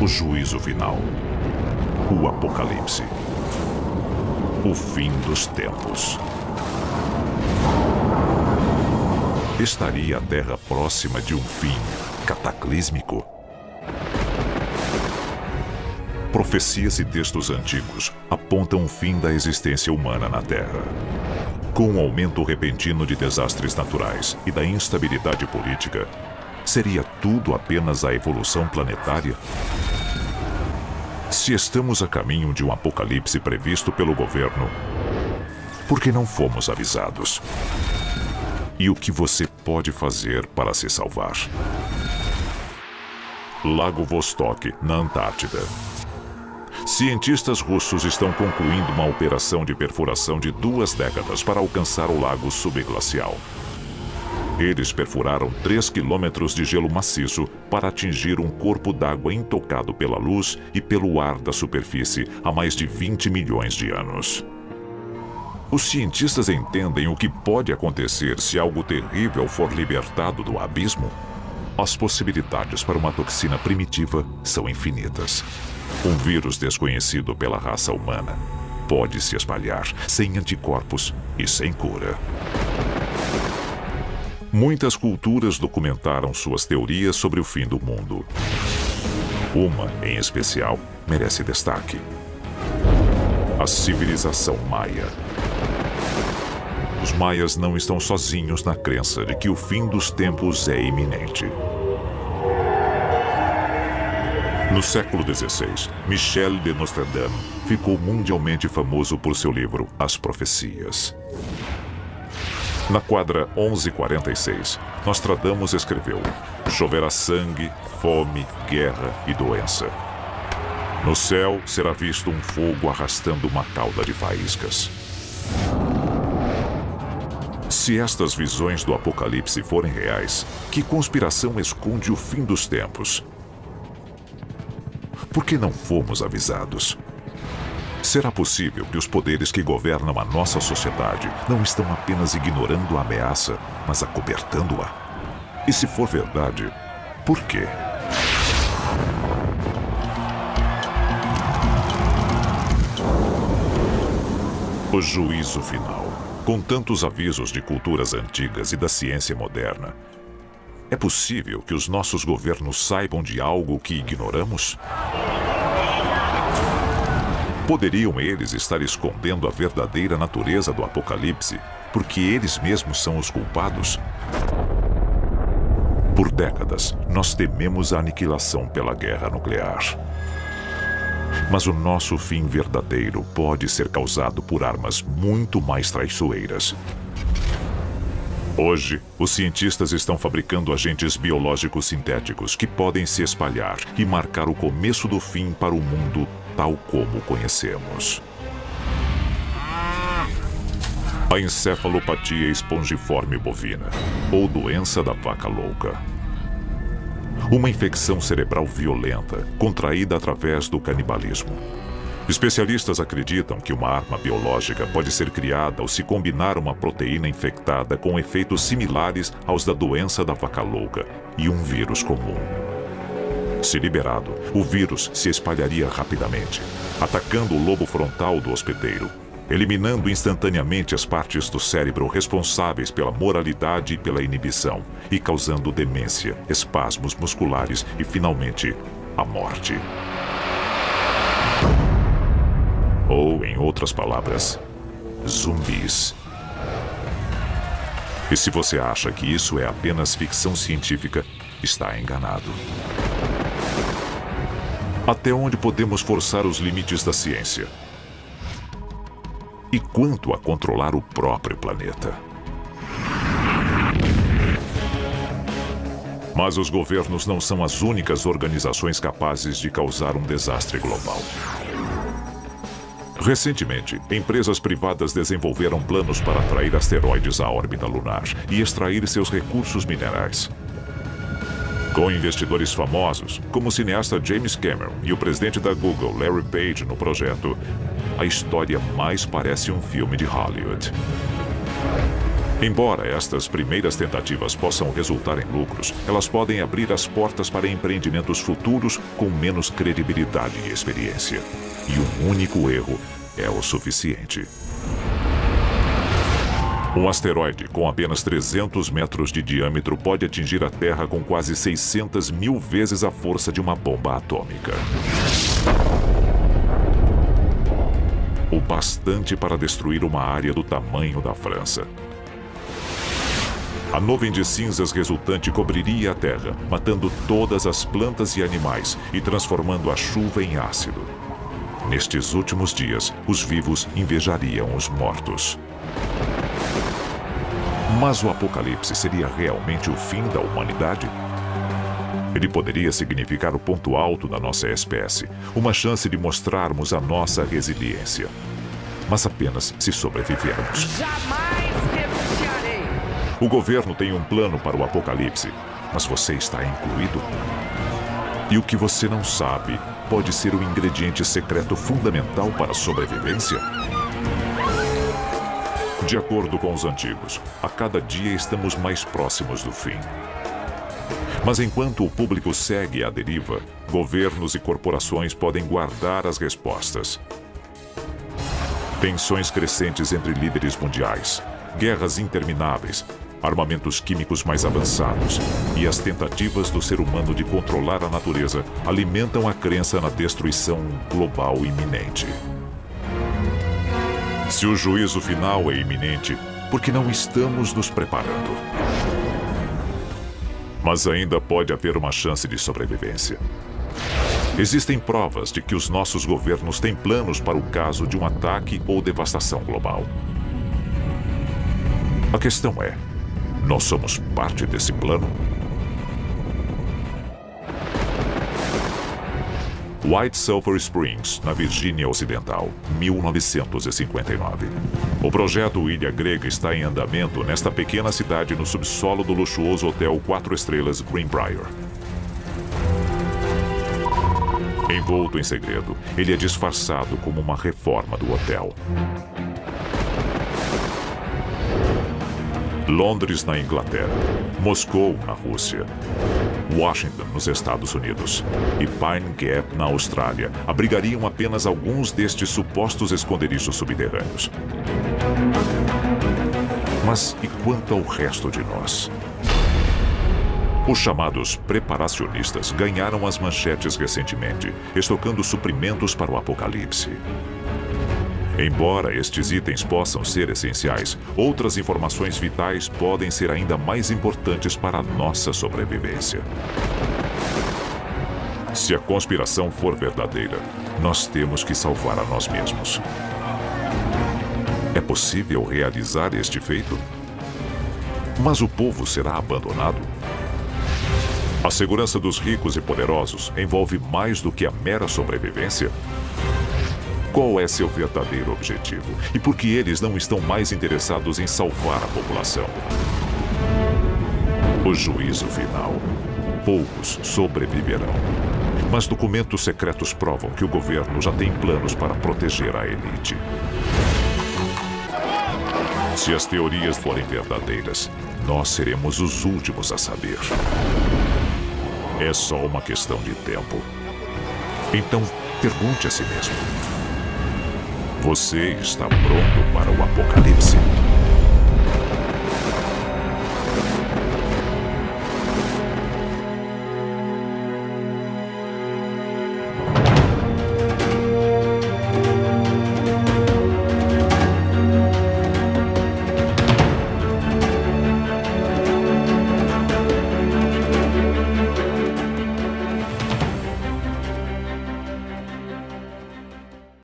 O juízo final. O apocalipse. O fim dos tempos. Estaria a Terra próxima de um fim cataclísmico? Profecias e textos antigos apontam o fim da existência humana na Terra. Com o aumento repentino de desastres naturais e da instabilidade política, seria tudo apenas a evolução planetária? Se estamos a caminho de um apocalipse previsto pelo governo, por que não fomos avisados? E o que você pode fazer para se salvar? Lago Vostok, na Antártida. Cientistas russos estão concluindo uma operação de perfuração de 2 décadas para alcançar o lago subglacial. Eles perfuraram 3 quilômetros de gelo maciço para atingir um corpo d'água intocado pela luz e pelo ar da superfície há mais de 20 milhões de anos. Os cientistas entendem o que pode acontecer se algo terrível for libertado do abismo? As possibilidades para uma toxina primitiva são infinitas. Um vírus desconhecido pela raça humana pode se espalhar sem anticorpos e sem cura. Muitas culturas documentaram suas teorias sobre o fim do mundo. Uma, em especial, merece destaque: a civilização maia. Os maias não estão sozinhos na crença de que o fim dos tempos é iminente. No século XVI, Michel de Nostradame ficou mundialmente famoso por seu livro As Profecias. Na quadra 1146, Nostradamus escreveu: choverá sangue, fome, guerra e doença. No céu será visto um fogo arrastando uma cauda de faíscas. Se estas visões do apocalipse forem reais, que conspiração esconde o fim dos tempos? Por que não fomos avisados? Será possível que os poderes que governam a nossa sociedade não estão apenas ignorando a ameaça, mas acobertando-a? E se for verdade, por quê? O juízo final. Com tantos avisos de culturas antigas e da ciência moderna, é possível que os nossos governos saibam de algo que ignoramos? Poderiam eles estar escondendo a verdadeira natureza do apocalipse, porque eles mesmos são os culpados? Por décadas, nós tememos a aniquilação pela guerra nuclear. Mas o nosso fim verdadeiro pode ser causado por armas muito mais traiçoeiras. Hoje, os cientistas estão fabricando agentes biológicos sintéticos que podem se espalhar e marcar o começo do fim para o mundo tal como o conhecemos. A encefalopatia espongiforme bovina, ou doença da vaca louca. Uma infecção cerebral violenta, contraída através do canibalismo. Especialistas acreditam que uma arma biológica pode ser criada ao se combinar uma proteína infectada com efeitos similares aos da doença da vaca louca e um vírus comum. Se liberado, o vírus se espalharia rapidamente, atacando o lobo frontal do hospedeiro, eliminando instantaneamente as partes do cérebro responsáveis pela moralidade e pela inibição, e causando demência, espasmos musculares e, finalmente, a morte. Ou, em outras palavras, zumbis. E se você acha que isso é apenas ficção científica, está enganado. Até onde podemos forçar os limites da ciência? E quanto a controlar o próprio planeta? Mas os governos não são as únicas organizações capazes de causar um desastre global. Recentemente, empresas privadas desenvolveram planos para atrair asteroides à órbita lunar e extrair seus recursos minerais. Com investidores famosos, como o cineasta James Cameron e o presidente da Google, Larry Page, no projeto, a história mais parece um filme de Hollywood. Embora estas primeiras tentativas possam resultar em lucros, elas podem abrir as portas para empreendimentos futuros com menos credibilidade e experiência. E um único erro é o suficiente. Um asteroide com apenas 300 metros de diâmetro pode atingir a Terra com quase 600 mil vezes a força de uma bomba atômica. O bastante para destruir uma área do tamanho da França. A nuvem de cinzas resultante cobriria a Terra, matando todas as plantas e animais e transformando a chuva em ácido. Nestes últimos dias, os vivos invejariam os mortos. Mas o apocalipse seria realmente o fim da humanidade? Ele poderia significar o ponto alto da nossa espécie, uma chance de mostrarmos a nossa resiliência. Mas apenas se sobrevivermos. Jamais renunciarei! O governo tem um plano para o apocalipse, mas você está incluído? E o que você não sabe pode ser o ingrediente secreto fundamental para a sobrevivência? De acordo com os antigos, a cada dia estamos mais próximos do fim. Mas enquanto o público segue à deriva, governos e corporações podem guardar as respostas. Tensões crescentes entre líderes mundiais, guerras intermináveis, armamentos químicos mais avançados e as tentativas do ser humano de controlar a natureza alimentam a crença na destruição global iminente. Se o juízo final é iminente, por que não estamos nos preparando? Mas ainda pode haver uma chance de sobrevivência. Existem provas de que os nossos governos têm planos para o caso de um ataque ou devastação global. A questão é: nós somos parte desse plano? White Sulphur Springs, na Virgínia Ocidental, 1959. O projeto Ilha Grega está em andamento nesta pequena cidade no subsolo do luxuoso hotel 4 estrelas Greenbrier. Envolto em segredo, ele é disfarçado como uma reforma do hotel. Londres, na Inglaterra, Moscou, na Rússia, Washington, nos Estados Unidos e Pine Gap, na Austrália, abrigariam apenas alguns destes supostos esconderijos subterrâneos. Mas e quanto ao resto de nós? Os chamados preparacionistas ganharam as manchetes recentemente, estocando suprimentos para o apocalipse. Embora estes itens possam ser essenciais, outras informações vitais podem ser ainda mais importantes para a nossa sobrevivência. Se a conspiração for verdadeira, nós temos que salvar a nós mesmos. É possível realizar este feito? Mas o povo será abandonado? A segurança dos ricos e poderosos envolve mais do que a mera sobrevivência? Qual é seu verdadeiro objetivo? E por que eles não estão mais interessados em salvar a população? O juízo final. Poucos sobreviverão. Mas documentos secretos provam que o governo já tem planos para proteger a elite. Se as teorias forem verdadeiras, nós seremos os últimos a saber. É só uma questão de tempo. Então, pergunte a si mesmo: você está pronto para o apocalipse?